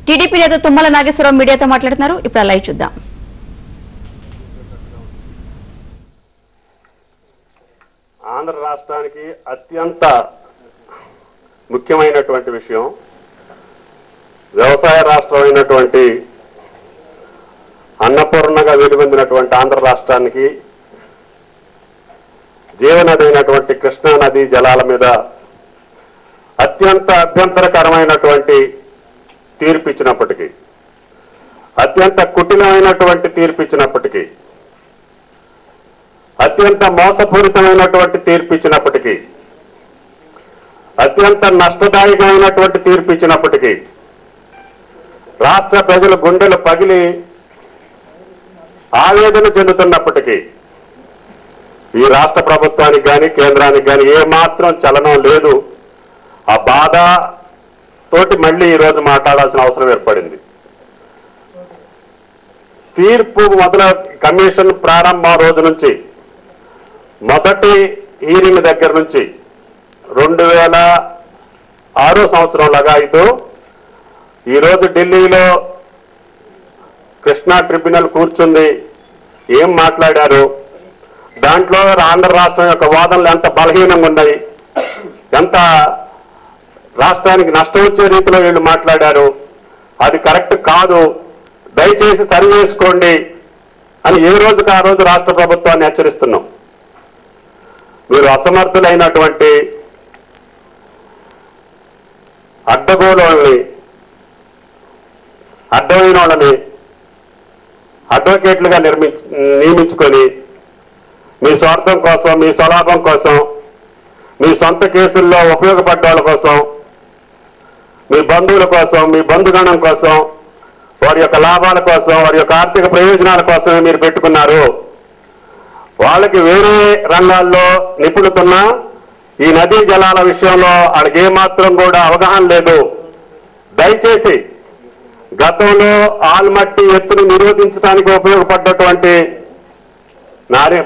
TDP నేత తుమ్మల నాగేశ్వరరావు మీడియాతో మాట్లాడుతున్నారు. ఇప్పుడు లైవ్ చూద్దాం. ఆంధ్ర రాష్ట్రానికి అత్యంత ముఖ్యమైనటువంటి విషయం వ్యవసాయ రాష్ట్రం అయినటువంటి అన్నపూర్ణగా వెలుగొందినటువంటి ఆంధ్ర రాష్ట్రానికి జీవనది అయినటువంటి కృష్ణా నదీ జలాల మీద అత్యంత అభ్యంతరకరమైనటువంటి తీర్పు ఇచ్చినప్పటికీ, అత్యంత కుటిలమైనటువంటి తీర్పు ఇచ్చినప్పటికీ, అత్యంత మోసపూరితమైనటువంటి తీర్పు ఇచ్చినప్పటికీ, అత్యంత నష్టదాయకమైనటువంటి తీర్పు ఇచ్చినప్పటికీ రాష్ట్ర ప్రజల గుండెలు పగిలి ఆవేదన చెందుతున్నప్పటికీ ఈ రాష్ట్ర ప్రభుత్వానికి కానీ కేంద్రానికి కానీ ఏమాత్రం చలనం లేదు. ఆ బాధ తోటి మళ్ళీ ఈరోజు మాట్లాడాల్సిన అవసరం ఏర్పడింది. తీర్పు కమిషన్ ప్రారంభం రోజు నుంచి మొదటి హీరింగ్ దగ్గర నుంచి 2006 సంవత్సరం లగాయితూ ఈరోజు ఢిల్లీలో కృష్ణా ట్రిబ్యునల్ కూర్చుంది. ఏం మాట్లాడారు, దాంట్లో ఆంధ్ర రాష్ట్రం యొక్క వాదనలు ఎంత బలహీనంగా ఉన్నాయి, ఎంత రాష్ట్రానికి నష్టం వచ్చే రీతిలో వీళ్ళు మాట్లాడారు, అది కరెక్ట్ కాదు, దయచేసి సరి చేసుకోండి అని ఏ రోజుకు ఆ రోజు రాష్ట్ర ప్రభుత్వాన్ని హెచ్చరిస్తున్నాం. మీరు అసమర్థులైనటువంటి అడ్డగోళని అడ్డమైన వాళ్ళని అడ్వకేట్లుగా నియమించుకొని మీ స్వార్థం కోసం, మీ స్వలాభం కోసం, మీ సొంత కేసుల్లో ఉపయోగపడ్డ వాళ్ళ కోసం, మీ బంధువుల కోసం, మీ బంధుగణం కోసం, వారి యొక్క లాభాల కోసం, వారి యొక్క ఆర్థిక ప్రయోజనాల కోసమే మీరు పెట్టుకున్నారు. వాళ్ళకి వేరే రంగాల్లో నిపుణుతున్నా ఈ నదీ జలాల విషయంలో వాళ్ళకి ఏమాత్రం కూడా అవగాహన లేదు. దయచేసి గతంలో ఆల్మట్టి ఎత్తును నిరోధించడానికి ఉపయోగపడ్డటువంటి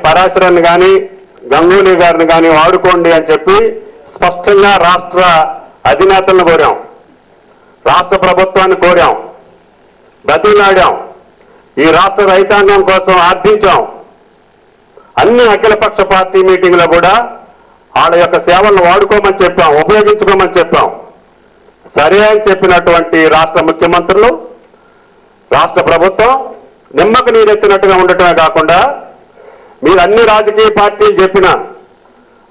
పరాశరాన్ని కానీ గంగూలీ గారిని కానీ వాడుకోండి అని చెప్పి స్పష్టంగా రాష్ట్ర అధినేతలను కోరాం, రాష్ట్ర ప్రభుత్వాన్ని కోరాం, బతిలాడాం, ఈ రాష్ట్ర రైతాంగం కోసం ఆర్థించాం. అన్ని అఖిలపక్ష పార్టీ మీటింగ్లో కూడా వాళ్ళ యొక్క సేవలను వాడుకోమని చెప్పాం, ఉపయోగించుకోమని చెప్పాం. సరే అని చెప్పినటువంటి రాష్ట్ర ముఖ్యమంత్రులు, రాష్ట్ర ప్రభుత్వం నిమ్మకు నీరెత్తినట్టుగా ఉండటమే కాకుండా మీరు అన్ని రాజకీయ పార్టీలు చెప్పినా,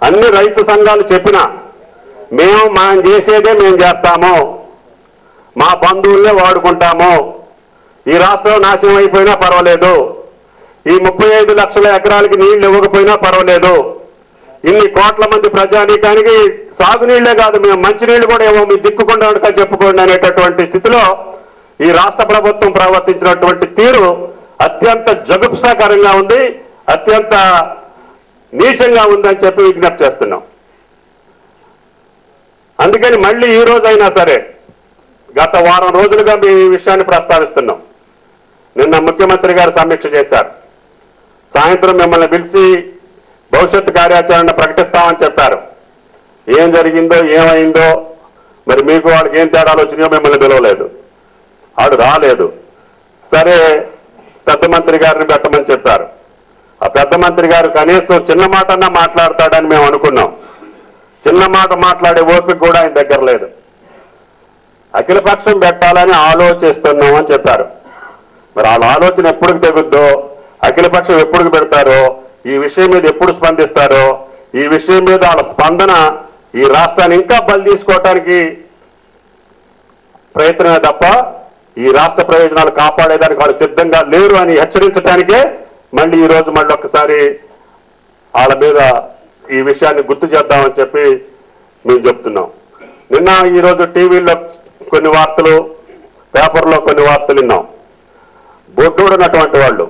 అన్ని రైతు సంఘాలు చెప్పినా మనం చేసేదే మేము చేస్తాము, మా బంధువులనే వాడుకుంటాము, ఈ రాష్ట్రం నాశనం అయిపోయినా పర్వాలేదు, ఈ 35 లక్షల ఎకరాలకి నీళ్లు ఇవ్వకపోయినా పర్వాలేదు, ఇన్ని కోట్ల మంది ప్రజానీకానికి సాగునీళ్లే కాదు మేము మంచినీళ్లు కూడా ఏమో మీ దిక్కుకుండా చెప్పుకోండి అనేటటువంటి స్థితిలో ఈ రాష్ట్ర ప్రభుత్వం ప్రవర్తించినటువంటి తీరు అత్యంత జగుప్సాకరంగా ఉంది, అత్యంత నీచంగా ఉందని చెప్పి విజ్ఞప్తి చేస్తున్నాం. అందుకని మళ్ళీ ఈ రోజైనా సరే గత వారం రోజులుగా మీ విషయాన్ని ప్రస్తావిస్తున్నాం. నిన్న ముఖ్యమంత్రి గారు సమీక్ష చేశారు. సాయంత్రం మిమ్మల్ని పిలిచి భవిష్యత్తు కార్యాచరణ ప్రకటిస్తామని చెప్పారు. ఏం జరిగిందో ఏమైందో మరి మీకు వాడికి ఏం తేడాలు వచ్చినాయో మిమ్మల్ని పిలవలేదు, వాడు రాలేదు. సరే పెద్ద మంత్రి గారిని పెట్టమని చెప్పారు. ఆ పెద్ద మంత్రి గారు కనీసం చిన్న మాటన్నా మాట్లాడతాడని మేము అనుకున్నాం. చిన్న మాట మాట్లాడే ఓపిక కూడా ఆయన దగ్గర లేదు. అఖిలపక్షం పెట్టాలని ఆలోచిస్తున్నాం అని చెప్పారు. మరి వాళ్ళ ఆలోచన ఎప్పుడు తెగుద్దో, అఖిలపక్షం ఎప్పుడు పెడతారో, ఈ విషయం మీద ఎప్పుడు స్పందిస్తారో, ఈ విషయం మీద వాళ్ళ స్పందన ఈ రాష్ట్రాన్ని ఇంకా బలి తీసుకోవటానికి ప్రయత్నమే తప్ప ఈ రాష్ట్ర ప్రయోజనాలు కాపాడేదానికి వాళ్ళు సిద్ధంగా లేరు అని హెచ్చరించడానికే మళ్ళీ ఈరోజు మళ్ళీ ఒక్కసారి వాళ్ళ మీద ఈ విషయాన్ని గుర్తు చేద్దామని చెప్పి మేము చెప్తున్నాం. నిన్న ఈరోజు టీవీలో కొన్ని వార్తలు, పేపర్లో కొన్ని వార్తలు విన్నాం. బొడ్డూడనటువంటి వాళ్ళు,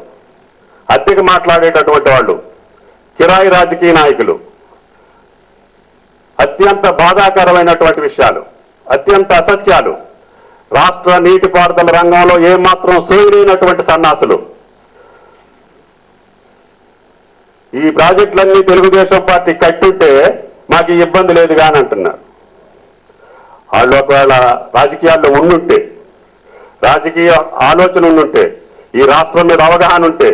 అద్దెకి మాట్లాడేటటువంటి వాళ్ళు, కిరాయి రాజకీయ నాయకులు, అత్యంత బాధాకరమైనటువంటి విషయాలు, అత్యంత అసత్యాలు, రాష్ట్ర నీటిపారుదల రంగంలో ఏమాత్రం సోయలేనటువంటి సన్నాసులు, ఈ ప్రాజెక్టులన్నీ తెలుగుదేశం పార్టీ కట్టుంటే మాకు ఇబ్బంది లేదు కానీ అంటున్నారు. వాళ్ళు ఒకవేళ రాజకీయాల్లో ఉండుంటే రాజకీయ ఆలోచన ఉంటే, ఈ రాష్ట్రం మీద అవగాహన ఉంటే,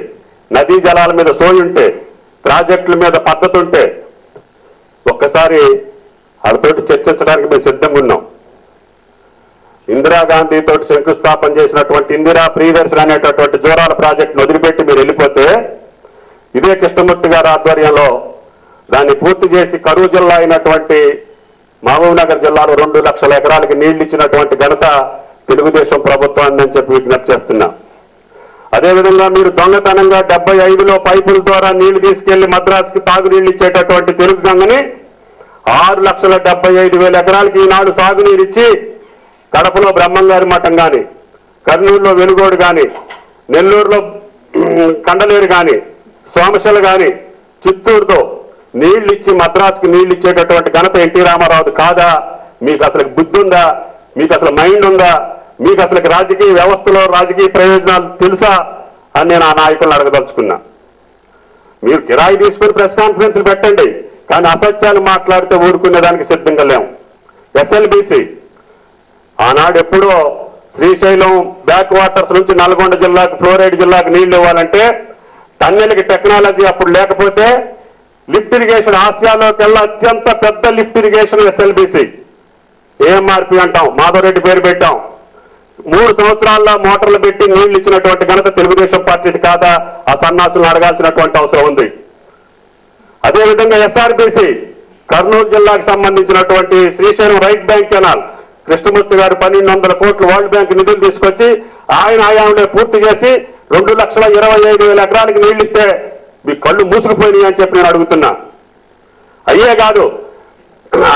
నదీ జలాల మీద సోయి ఉంటే, ప్రాజెక్టుల మీద పద్ధతి ఉంటే ఒక్కసారి వాళ్ళతోటి చర్చించడానికి మేము సిద్ధంగా ఉన్నాం. ఇందిరాగాంధీ తోటి శంకుస్థాపన చేసినటువంటి ఇందిరా ప్రియదర్శన్ అనేటటువంటి జోరాల ప్రాజెక్టును వదిలిపెట్టి మీరు వెళ్ళిపోతే ఇదే కృష్ణమూర్తి గారి ఆధ్వర్యంలో దాన్ని పూర్తి చేసి కరూరు జిల్లా అయినటువంటి మహబూబ్నగర్ జిల్లాలో 2 లక్షల ఎకరాలకి నీళ్లు ఇచ్చినటువంటి ఘనత తెలుగుదేశం ప్రభుత్వాన్ని అని చెప్పి విజ్ఞప్తి చేస్తున్నా. అదేవిధంగా మీరు దొంగతనంగా 75లో పైపుల ద్వారా నీళ్లు తీసుకెళ్లి మద్రాసుకి తాగునీళ్లు ఇచ్చేటటువంటి తెలుగు గంగని 6,75,000 ఎకరాలకి ఈనాడు సాగునీరు ఇచ్చి కడపలో బ్రహ్మంగారి మఠం కానీ, కర్నూలులో వెలుగోడు కానీ, నెల్లూరులో కండలేరు కానీ, సోమశల కానీ, చిత్తూరుతో నీళ్లు ఇచ్చి మద్రాసుకి నీళ్లు ఇచ్చేటటువంటి ఘనత ఎన్టీ రామారావు కాదా? మీకు అసలు బుద్ధి ఉందా? మీకు అసలు మైండ్ ఉందా? మీకు అసలు రాజకీయ వ్యవస్థలో రాజకీయ ప్రయోజనాలు తెలుసా అని నేను ఆ నాయకులను అడగదలుచుకున్నా. మీరు కిరాయి తీసుకుని ప్రెస్ కాన్ఫరెన్స్లు పెట్టండి, కానీ అసత్యాలు మాట్లాడితే ఊరుకునేదానికి సిద్ధంగా లేము. ఎస్ఎల్బిసి ఆనాడు ఎప్పుడో శ్రీశైలం బ్యాక్ వాటర్స్ నుంచి నల్గొండ జిల్లాకు, ఫ్లోరైడ్ జిల్లాకు నీళ్లు ఇవ్వాలంటే టన్నెలకి టెక్నాలజీ అప్పుడు లేకపోతే లిఫ్ట్ ఇరిగేషన్ ఆసియాలోకెల్లా అత్యంత పెద్ద లిఫ్ట్ ఇరిగేషన్ ఎస్ఎల్బిసి, ఏఎంఆర్పి అంటాం, మాధవరెడ్డి పేరు పెట్టాం. 3 సంవత్సరాల్లో మోటార్లు పెట్టి నీళ్లు ఇచ్చినటువంటి ఘనత తెలుగుదేశం పార్టీది కాదా? ఆ సన్నాసులను అడగాల్సినటువంటి అవసరం ఉంది. అదేవిధంగా ఎస్ఆర్బిసి కర్నూలు జిల్లాకు సంబంధించినటువంటి Srisailam right bank canal Krishnamurthy గారు 1,200 కోట్లు వరల్డ్ బ్యాంక్ నిధులు తీసుకొచ్చి ఆయన హయాంలో పూర్తి చేసి 2,25,000 ఎకరాలకి నీళ్లు ఇస్తే మీ కళ్ళు మూసుకుపోయినాయి అని చెప్పి నేను అడుగుతున్నా. అయ్యే కాదు,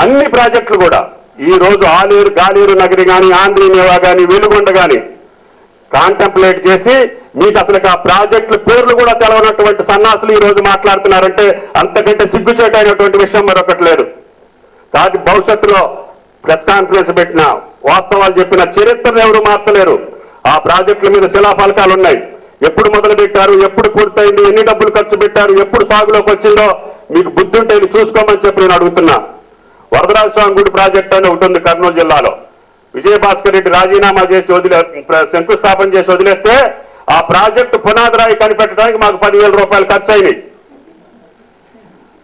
అన్ని ప్రాజెక్టులు కూడా ఈ రోజు ఆలేరు, గాలేరు నగరి కానీ, ఆంధ్రీనేవా కానీ, వెలుగొండ కానీ కాంటెంప్లేట్ చేసి మీకు అసలు ఆ ప్రాజెక్టుల పేర్లు కూడా తెలవనటువంటి సన్నాసులు ఈ రోజు మాట్లాడుతున్నారంటే అంతకంటే సిగ్గుచేటైనటువంటి విషయం మరొకటి లేదు. కాబట్టి భవిష్యత్తులో ప్రెస్ కాన్ఫరెన్స్ పెట్టిన, వాస్తవాలు చెప్పిన చరిత్రను ఎవరు మార్చలేరు. ఆ ప్రాజెక్టుల మీద శిలాఫలకాలు ఉన్నాయి. ఎప్పుడు మొదలు పెట్టారు, ఎప్పుడు పూర్తయింది, ఎన్ని డబ్బులు ఖర్చు పెట్టారు, ఎప్పుడు సాగులోకి వచ్చిందో మీకు బుద్ధి ఉంటే ఇది చూసుకోమని చెప్పి నేను అడుగుతున్నా. వరదరాజస్వామి గుడి ప్రాజెక్ట్ అని ఒకటి ఉంది కర్నూలు జిల్లాలో. విజయభాస్కర్ రెడ్డి రాజీనామా చేసి శంకుస్థాపన చేసి వదిలేస్తే ఆ ప్రాజెక్టు పునాదిరాయి కనిపెట్టడానికి మాకు 10,000 రూపాయలు ఖర్చు అయినాయి.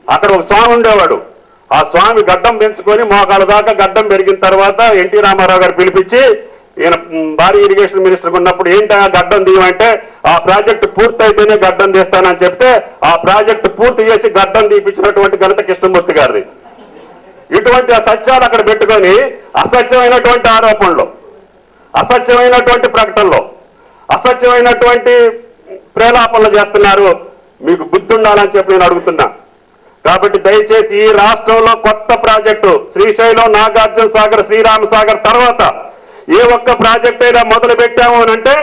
అక్కడ ఒక స్వామి ఉండేవాడు. ఆ స్వామి గడ్డం పెంచుకొని మోకాళ్ళ దాకా గడ్డం పెరిగిన తర్వాత ఎన్టీ రామారావు గారు పిలిపించి, ఈయన భారీ ఇరిగేషన్ మినిస్టర్ ఉన్నప్పుడు ఏంటా గడ్డం తీయమంటే ఆ ప్రాజెక్టు పూర్తయితేనే గడ్డం తీస్తానని చెప్తే ఆ ప్రాజెక్టు పూర్తి చేసి గడ్డం తీపించినటువంటి ఘనత కృష్ణమూర్తి గారిది. ఇటువంటి అసత్యాలు అక్కడ పెట్టుకొని అసత్యమైనటువంటి ఆరోపణలు, అసత్యమైనటువంటి ప్రకటనలు, అసత్యమైనటువంటి ప్రేలాపనలు చేస్తున్నారు. మీకు బుద్ధి ఉండాలని చెప్పి నేను అడుగుతున్నా. కాబట్టి దయచేసి ఈ రాష్ట్రంలో కొత్త ప్రాజెక్టు శ్రీశైలం, నాగార్జున సాగర్, శ్రీరామ సాగర్ తర్వాత ఏ ఒక్క ప్రాజెక్ట్ అయినా మొదలు పెట్టాము అని అంటే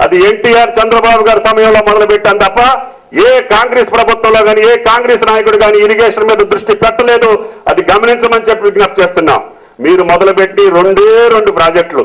అది ఎన్టీఆర్, చంద్రబాబు గారి సమయంలో మొదలు పెట్టాం తప్ప ఏ కాంగ్రెస్ ప్రభుత్వంలో కానీ, ఏ కాంగ్రెస్ నాయకుడు కానీ ఇరిగేషన్ మీద దృష్టి పెట్టలేదు. అది గమనించమని చెప్పి విజ్ఞప్తి చేస్తున్నాం. మీరు మొదలుపెట్టి 2 ప్రాజెక్టులు